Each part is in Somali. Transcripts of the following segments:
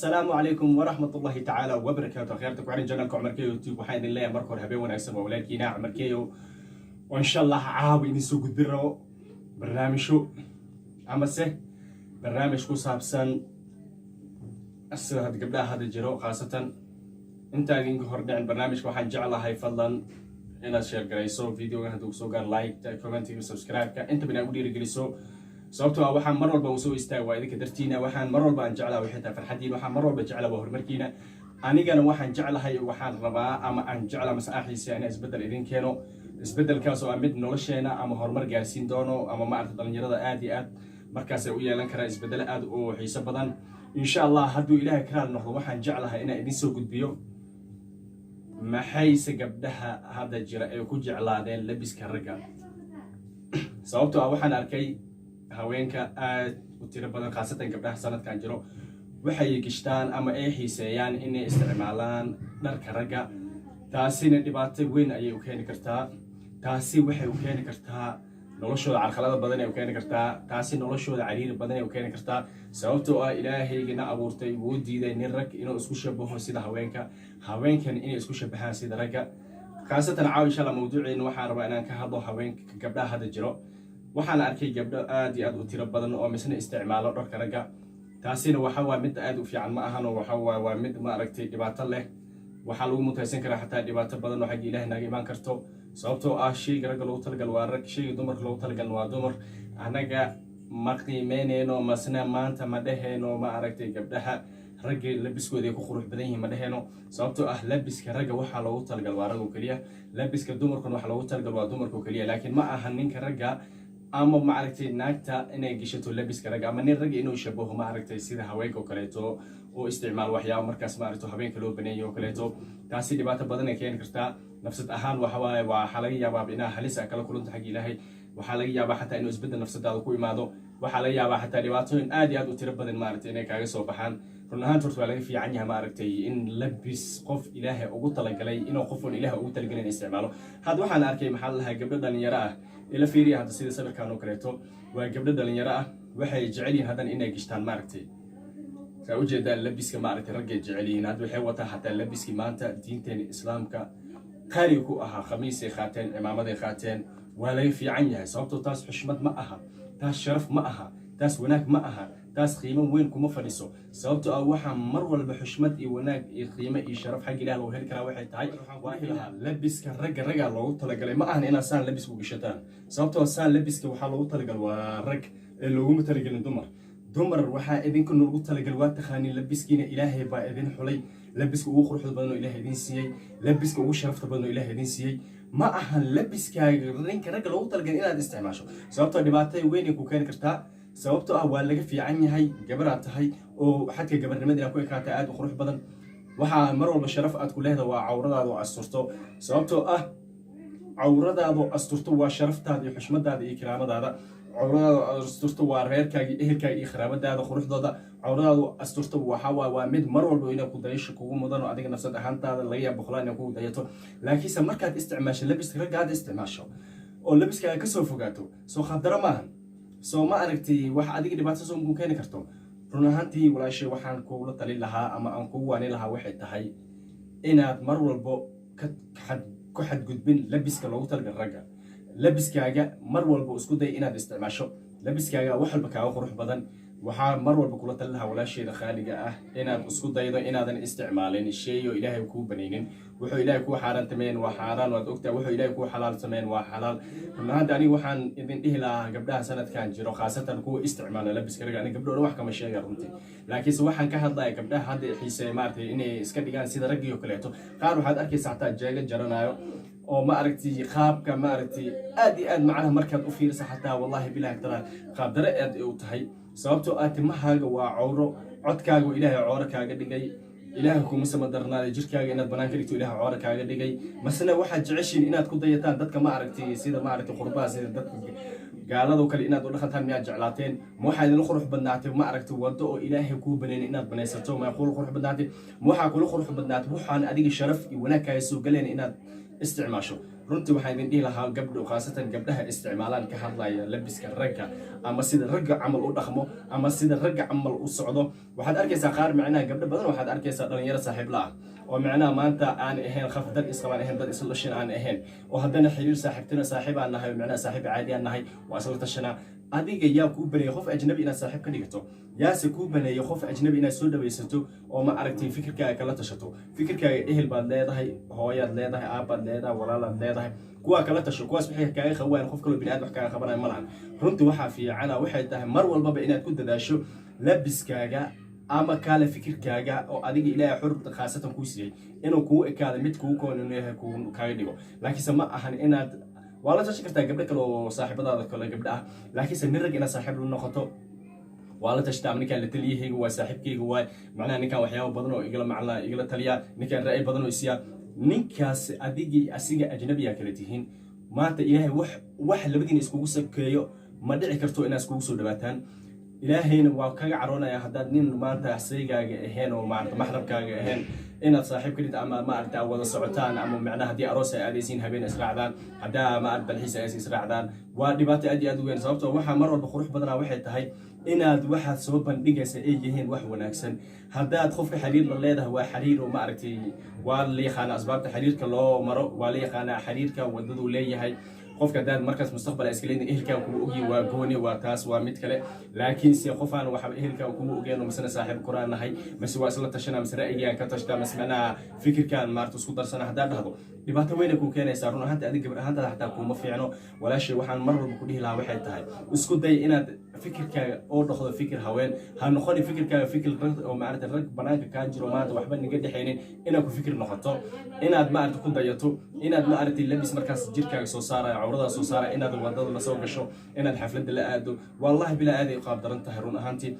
السلام عليكم ورحمة الله تعالى وبركاته. خيرتك وعين جنالك عمر كيو يوتيوب وحين الله مركور هبي ونكسب ولكن عمر كيو وإن شاء الله عاوي نسوق الدرو برنامج شو عمسه برنامج كو سابسن السنة قبلها هذا الجرو خاصة انت اللي هردنا عن برنامج وحن جعلها هاي فضلا هنا شير قريسو فيديو هدوك سوقر لايك كومنتي وسبسكرايب انت بنا ودي رجليسو sababtoo ah waxaan mar walba u soo istaagay idinka dartiina waxaan mar walba aan jeclaa wixii farxadiin waxaan mar walba jeclaa horumarkiina anigana waxaan jeclahay waxaan rabaa ama aan jeclaa masaaxiisa in isbedel idin keeno isbedelkaas oo mid nolosheena ama horumar gaarsiin doono ama maarta dhalinyarada aad iyo aad markaas ay u yeelan karaan isbedel aad u xiiso badan insha Allah hadduu Ilaahay ka raali noqdo waxaan jeclahay in idin soo gudbiyo maxay gabdhaha hada jira ay ku jeclaadeen labiska ragga sababtoo ah waxaan arkay haweenka aad u tiro badan khaasatan gabdhaha sanadkan jiro waxay gishtaan ama ay xiiseeyaan inay isticmaalaan dharka ragga taasina dhibaato weyn ayay u keeni kartaa taasi waxay u keeni kartaa noloshooda carqalada badan ay u keeni kartaa taasi noloshooda cariiri badan ay u keeni kartaa sababtoo ah Ilaahayna abuurtay wuu diiday nin rag inuu isku shabaho sida haweenkan inay isku shabahaan sida ragga khaasatan caawisha la mawduuceen waxaan rabaa inaan ka hadlo haweenka gabdhaha hada jiro waxaan arkay gabdho aad iyo aad u tiro badan oo misna isticmaalo dharka ragga taasina waxa waa mid aad u fiican ma ahan oo waxa waa mid ma aragtay dhibaato leh waxa lagu mutaysan karaa xataa dhibaato badan oo xaq Ilaahay naga iman karto sababtoo ah shayga ragga loo talagal waa rag shayga dumarka loo talagal waa dumar anaga ma qiimeynayno masna maanta ma dhaheeno ma aragtay gabdhaha ragga labiskooda ay ku qurux badan yihiin ma dhaheeno sababtoo ah labiska ragga waxa loogu talagal waa rag oo kaliya labiska dumarkuna waxa loogu talagal waa dumarka oo kaliya laakiin ma aha ninka ragga ama ma aragtay naagta inay gashato labiska ragga ama nin rag inuu shabaho ma aragtay sida haweenka oo kaleeto oo isticmaal waxyaabo markaas ma aragto haweenka loo baneeyo oo kaleeto taasi dhibaato badan ay keeni kartaa nafsad ahaan waxa laga yaabaa inaa halis kala kulanta xaq Ilaahay waxa laga yaabaa xataa inuu isbedel nafsadaada ku imaado waxa laga yaabaa xataa dhibaatooyin aad iyo aad u tiro badan ma aragtay inay kaaga soo baxaan run ahaan turta laga fiican yahay ma aragtay in labis qof Ilaahay ugu talagalay inuu qof Ilaahay ugu talagalay in isticmaalo had waxaan arkay maxaa lahaa gabdho dhalinyaro ah ila fiiriya hada sida sawirkan oo kaleeto waa gabdho dhalinyaro ah waxay jecel yihiin hadan inay gishtaan ma aragtay ka u jeedaan labiska ma aragtay ragga jecel yihiin had waxay wataa hataa labiski maanta diinteena islaamka qari ku aha khamiis ay qaateen imaamad ay qaateen waa laga fiican yahay sababtoo taas xushmad ma aha taas sharaf ma aha taas wanaag ma aha taas qiimo weyn kuma fadhiso sababtoo ah waxa mar walba xushmad iyo wanaag iyo qiimo iyo sharaf xaq Ilaahay loo heli karaa waxay tahay waa ilaha labiska ragga loogu talagalay ma ahan inaa saan labis u gashataan sababtoo saan labiska waxa loogu talagalay waa rag ee loogu talagalay dumar waxa idinku loogu talagalay waa taqaaniin labiskiina Ilaahay baa idin xulay labiska ugu quruxda badan oo Ilaahay idin siiyay labiska ugu sharafta badan oo Ilaahay idin siiyay ma ahan labiskaaga ninka ragga loogu talagalay inaad isticmaasho sababtoo dhibaato weyn ay ku keeni kartaa sababtoo ah waa laga fiican yahay gabadha tahay oo xadka gabarnimada ku ekaatay aad u qurux badan waxa mar walba sharaf aad ku leedahay waa cawradaada oo asturto sababtoo ah cawradaada asturto waa sharaftaada iyo xushmadaada iyo karaamadaada cawradaada asturto waa reerkaaga ehelkaaga iyo qaraabadaada quruxdooda cawradaada asturto waxa waa mid mar walba inay ku dayasho kugu mudan oo adiga nafsad ahaantaada laga yaabo khlaan inay kugu dayato laakiin markaad isticmaasho labiska ragga aad isticmaasho oo labiskaaga ka soo fogaato soo khadara maahan soo ma aragtay waxa adiga dhibaato soo ku keeni karto run ahaantii walaashay waxaan kuula talin lahaa ama aan kugu waani lahaa waxay tahay inaad mar walba ku xadgudbin labiska loogu talagalay ragga labiskaaga mar walba isku day inaad isticmaasho labiskaaga wax walba kaaga qurux badan waxa mar walba kula talin lahaa walaasheeda khaaliga ah inaad isku daydo inaadan isticmaalin shay oo Ilaahay ku baneynin wuxuu Ilaahay ku xaaraantameen waa xaaraan waad ogtaa wuxuu Ilaahay ku xalaaltameen waa xalaal runtii aniga waxaan idin dhihi lahaa gabdhaha sanadkan jiro khaasatan kuwa isticmaala labiska ragga aniga gabdhoona wax kama sheegan runtii laakiin waxaan ka hadlayaa gabdhaha hadda xiisay maartay inay iska dhigaan sida raggiyo kaleeto qaar waxaad arkaysaa xataa jeega jaranayo oo ma aragtay qaabka ma aragtay aad iyo aad macnaha markaad u fiiriso xataa wallahi bilaahi taala qaab dare aad u tahay sababtoo ah timahaaga waa cawro codkaaga Ilaahay cawro kaaga dhigay Ilaahay kuma samadarnaaday jirkaaga inaad banaan ka dhigto Ilaahay cawro kaaga dhigay masna waxaad jeceshiin inaad ku dayataan dadka ma aragtay sida ma aragtay qurbaha sida dadka gaalada kale inaad u dhaqantaan miyaad jeclaateen ma waxa idin qurux badnaatay ma aragtay wado oo Ilaahay ku baneen inaad banaysato ma qurux badnaatay ma waxa kula qurux badnaatay waxaan adiga sharaf iyo wanaag ka soo galeen inaad isticmaasho runtii waxaan idin dhihi lahaa gabdho khaasatan gabdhaha isticmaalaan ka hadlaya labiska ragga ama sida ragga camal u dhaqmo ama sida ragga camal u socdo waxaad arkaysaa qaar macnaha gabdho badan waxaad arkaysaa dhalinyaro saaxiib la ah oo macnaha maanta aan ahayn qaf dad isqabaan ahayn dad isla dhashin aan ahayn oo haddana xiriir saaxiibtina saaxiib aan nahay macnaha saaxiib caadi aan nahay waa isla tashanaa adiga yaa kuu baneeyay qof ajnabi inaad saaxiib ka dhigato yaase kuu baneeyay qof ajnabi inaad soo dhawaysato oo ma aragtay fikirkaaga kala tashato fikirkaaga ehel baad leedahay hooyaad leedahay aabbaad leedahay walaalaad leedahay kuwaa kala tasho kuwaas waxay kaaga qabaan qof kaloo bini aadam wax kaaga qabanaya ma lahan runtii waxaa fiicana waxay tahay mar walbaba inaad ku dadaasho labiskaaga ama kaale fikirkaaga oo adiga ilaahay xurta khaasatan kuu siiyay inuu kuu ekaado mid kuu koonino yahay kaaga dhigo laakiinse ma ahan inaad waa la tashan kartaa gabdho kale oo saaxiibadaada kale gabdha ah laakiinse nin rag inaad saaxiib la noqoto waa la tashtaa ninkaan la taliyahayga waa saaxiibkayga waay macnaha ninkaan waxyaabo badan oo igala taliya ninkaan ra'yi badan oo isiya ninkaas adigii asiga ajnabiyaa kala tihiin maanta ilaahay wax labadiina iskugu sakeeyo ma dhici karto inaad iskugu soo dhawaataan ilaahayna waa kaga caroonaya haddaad nin maanta saygaaga ahayn oo maarata maxrabkaaga ahayn inaad saaxiib ka dhigto ama maarata wada socotaan ama macnaha haddii aroos ay aadaysiin habeen israacdaan haddaa maarata dalxiis ay israacdaan waa dhibaato aad iyo aad u weyn sababtoo waxaa mar walba qurux badanaa waxay tahay inaad waxaad soo bandhigaysa ay yihiin wax wanaagsan haddaad qofka xiriir la leedahay waa xiriir oo maaragtay waa la yaqaana asbaabta xiriirka loo maro waa la yaqaanaa xiriirka wadaduu leeyahay qofka haddaad markaas mustaqbal ay iska leedahay ehelkaaga kugu ogyi waa gooni waa taas waa mid kale laakiin se qof aan waxba ehelkaaga kugu ogeen oo masana saaxiib quraan nahay mase waa isla tashana mase ra'yigaan ka tashtaa mase macnaha fikirkaan maarta isku darsana haddaad dhahdo dhibaato weyna kuu keenaysaa run ahaanta adiga gabar ahaantada xataa kuuma fiicno walaashay waxaan mar walba ku dhihi lahaa waxay tahay isku day inaad fikirkaaga oo dhaqdo fikir haween ha noqoni fikirkaaga fikir oo maarata rag banaanka kaa jiro maanta waxba naga dhexaynin inaad ku fikir noqoto inaad maarata ku dayato inaad maarata labis markaas jirkaaga soo saaraya cawradaas soo saaraya inaad wadada la soo gasho inaad xafladda la aado wallahi bilaa aaday qaab daran tahay run ahaantii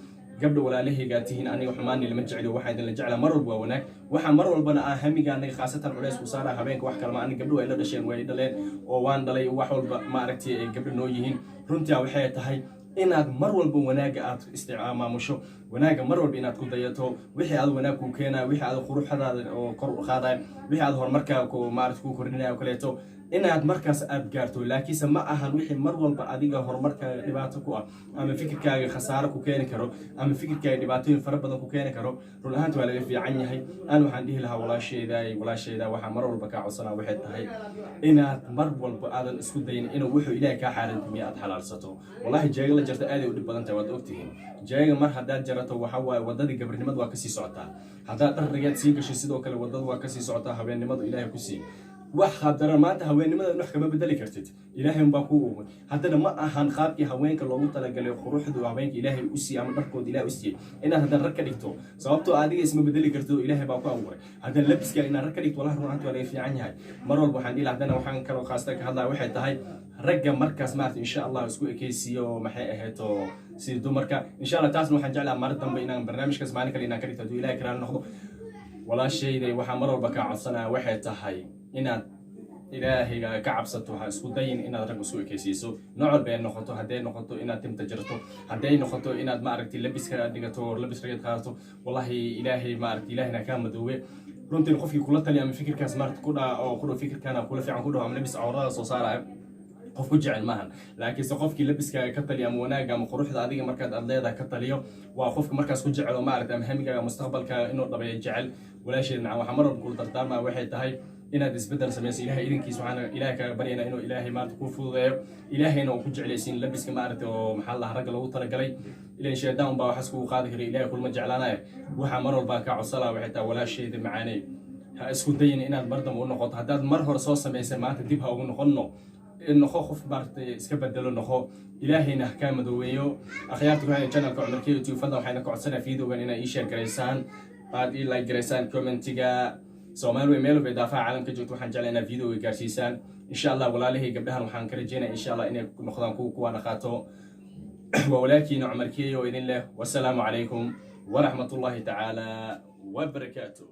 gabdha walaalahaygaa tihiin aniga xumaani lama jeclo waxaa idinla jeclaa mar walba waa wanaag waxaa mar walbana ah hamiga aniga khaasatan culays ku saara habeenka wax kalema aniga gabdho ay la dhasheen way dhaleen oo waan dhalay wax walba maaragtay ay gabdho noo yihiin runtii waxay tahay inaad mar walba wanaaga aad isticmaamusho wanaaga mar walba inaad ku dayato wixii aad wanaag ku keenaa wixii aad quruxdaada oo kor u qaadaay wixii aad horumarkaaga ku maaragtay ku kordhinaya kaleeto inaad markaas aad gaarto laakiinse ma ahan wixii mar walba adiga horumarkaaga dhibaato ku ah ama fikirkaaga khasaaro ku keeni karo ama fikirkaaga dhibaatooyin fara badan ku keeni karo run ahaanta waa laga fiican yahay aan waxaan dhihi lahaa walaashayda waxaa mar walba kaa codsanaa waxay tahay inaad mar walba aadan isku dayin inuu wuxuu ilaahay kaa xaarantimiya aad xalaalsato wallahi jeega la jarto aaday u dhib badan tahay waad ogtihiin jeega mar haddaad jarato waxa waaye wadadii gabrinimadu waa kasii socotaa haddaad dharrigeed sii gasho sidoo kale wadadu waa kasii socotaa habeennimadu ilaahay ku sii wax qaabdaran maanta haweenimada wax kama bedeli kartid ilaahay baa ku uumay haddana ma ahan qaabkii haweenka loogu talagalay quruxdu haweenka ilaahay u siiyay ama dharkooda ilaahay u siiyay inaad haddana rag ka dhigto sababtoo adiga isma bedeli karto ilaahay baa ku abuuray haddana labiska inaad rag ka dhigto wallahi runaantu waa laga fiican yahay mar walba waxaan dhihi haddana waxaan kaloo khaasta ka hadlaa waxay tahay ragga markaas maarta insha allah isku ekeysiiyo maxay ahayto sida dumarka insha allah taasna waxaan jeclaa mar dambe inaan barnaamijkaas maalin kale inaan ka dhigto hadduu ilaahay karaal noqdo walaashayday waxaa mar walba kaa codsanaya waxay tahay inaad ilaahayga ka cabsato ha isku dayin inaad rag isku ekeysiiso nooc walba ay noqoto hadday noqoto inaad timta jarto hadday noqoto inaad maaragtay labiska dhigato oo labis rageed qaadato wallahi ilaahay maaragtay ilaahayna kaa madoobe runtii qofkii kula taliya ama fikirkaas maaragtay ku dhaa oo kudhow fikirkaana kula fiican ku dhaho ama labis cawrada soo saaraya qof ku jecel maahan laakiinse qofkii labiskaaga ka taliya ama wanaaga ama quruxda adiga markaad aad leedahay ka taliyo waa qofka markaas ku jecel oo maaragtay ama hamigaaga mustaqbalkaaga inuu dhabeeyo jecel walaasheed macaan waxaa mar walba kula dardaarmaa waxay tahay inaad isbedel samayso ilaahay idinkiis waxaan ilaahay kaaga baryaynaa inuu ilaahay maarta ku fududeeyo ilaahayna uu ku jeclaysiin labiska maaragtay oo maxaa la ragga loogu talagalay ilaan shaydaan baa waxaas kugu qaadi kara ilaahay kulma jeclaanaya waxaa mar walba ka codsalaa waxay tahay walaasheeda macaanay ha isku dayin inaad mar dambe u noqoto haddaad mar hore soo samaysay maanta dib ha ugu noqonno noqo qof maaragtay iska bedelo noqo ilaahayna ha kaa madooweeyo akhyaarta ku haya channelka cumarkee youtube fadlan waxayna ka codsanaa videogan inay ii share garaysaan aad ii like garaysaan commentiga soomaali way meel walba daafaha caalamka joogto waxaan jeclaa inaad videoga gaarsiisaan insha allah walaalihii gabdhahan waxaan ka rajeynaya insha allah inay noqdaan kuwa dhaqaato waa walaalkiina cumarkeeyo idin leh wasalaamu calaykum waraxmatullaahi tacaala wabarakaatuh